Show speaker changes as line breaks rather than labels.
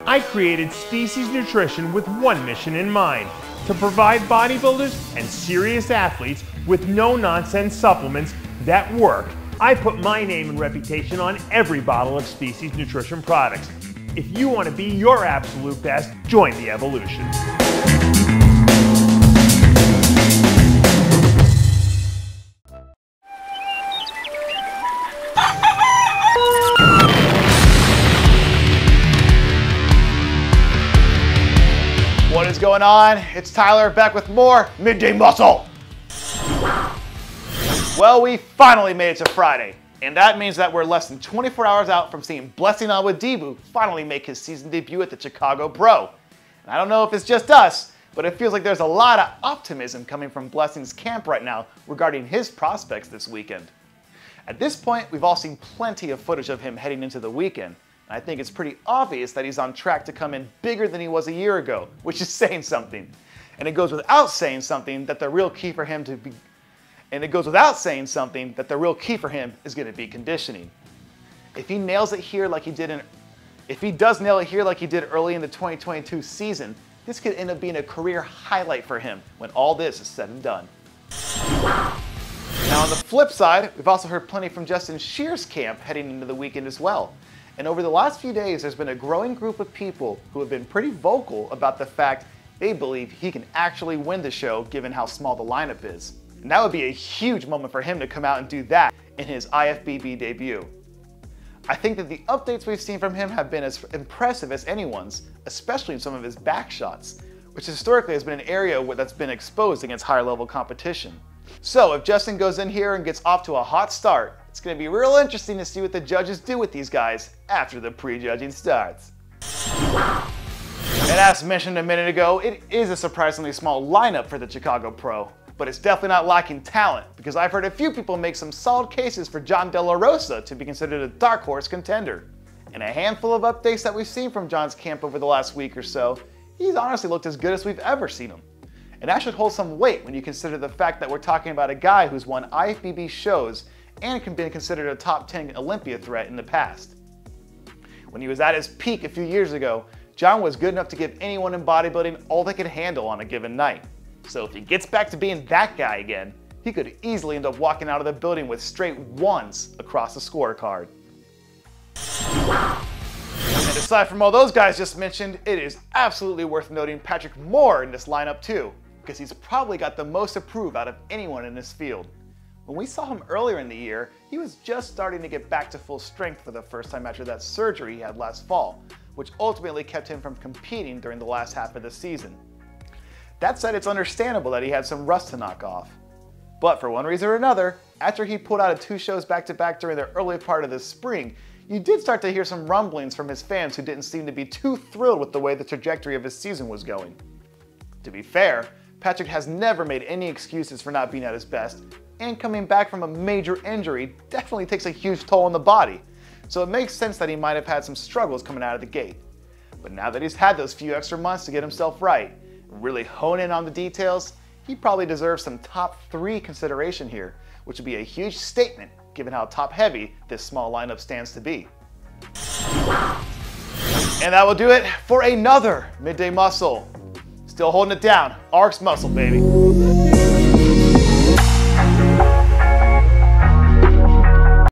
I created Species Nutrition with one mission in mind: to provide bodybuilders and serious athletes with no-nonsense supplements that work. I put my name and reputation on every bottle of Species Nutrition products. If you want to be your absolute best, join the evolution.
What is going on? It's Tyler back with more Midday Muscle. Well, we finally made it to Friday, and that means that we're less than 24 hours out from seeing Blessing On with Deebo finally make his season debut at the Chicago Pro. And I don't know if it's just us, but it feels like there's a lot of optimism coming from Blessing's camp right now regarding his prospects this weekend. At this point, we've all seen plenty of footage of him heading into the weekend. I think it's pretty obvious that he's on track to come in bigger than he was a year ago, which is saying something. And it goes without saying something that the real key for him is going to be conditioning. If he nails it here like he did early in the 2022 season, this could end up being a career highlight for him when all this is said and done. Now on the flip side, we've also heard plenty from Justin Shears' camp heading into the weekend as well. And over the last few days, there's been a growing group of people who have been pretty vocal about the fact they believe he can actually win the show given how small the lineup is. And that would be a huge moment for him to come out and do that in his IFBB debut. I think that the updates we've seen from him have been as impressive as anyone's, especially in some of his back shots, which historically has been an area that's been exposed against higher level competition. So if Justin goes in here and gets off to a hot start, it's going to be real interesting to see what the judges do with these guys after the prejudging starts. And as mentioned a minute ago, it is a surprisingly small lineup for the Chicago Pro, but it's definitely not lacking talent, because I've heard a few people make some solid cases for Jon Delarosa to be considered a dark horse contender. In a handful of updates that we've seen from Jon's camp over the last week or so, he's honestly looked as good as we've ever seen him. And that should hold some weight when you consider the fact that we're talking about a guy who's won IFBB shows and can be considered a top 10 Olympia threat in the past. When he was at his peak a few years ago, Jon was good enough to give anyone in bodybuilding all they could handle on a given night. So if he gets back to being that guy again, he could easily end up walking out of the building with straight ones across the scorecard. And aside from all those guys just mentioned, it is absolutely worth noting Patrick Moore in this lineup too, because he's probably got the most to prove out of anyone in this field. When we saw him earlier in the year, he was just starting to get back to full strength for the first time after that surgery he had last fall, which ultimately kept him from competing during the last half of the season. That said, it's understandable that he had some rust to knock off. But for one reason or another, after he pulled out of 2 shows back-to-back during the early part of the spring, you did start to hear some rumblings from his fans who didn't seem to be too thrilled with the way the trajectory of his season was going. To be fair, Patrick has never made any excuses for not being at his best, and coming back from a major injury definitely takes a huge toll on the body, so it makes sense that he might have had some struggles coming out of the gate. But now that he's had those few extra months to get himself right, and really hone in on the details, he probably deserves some top 3 consideration here, which would be a huge statement given how top heavy this small lineup stands to be. And that will do it for another Midday Muscle. Still holding it down, Arc's Muscle, baby.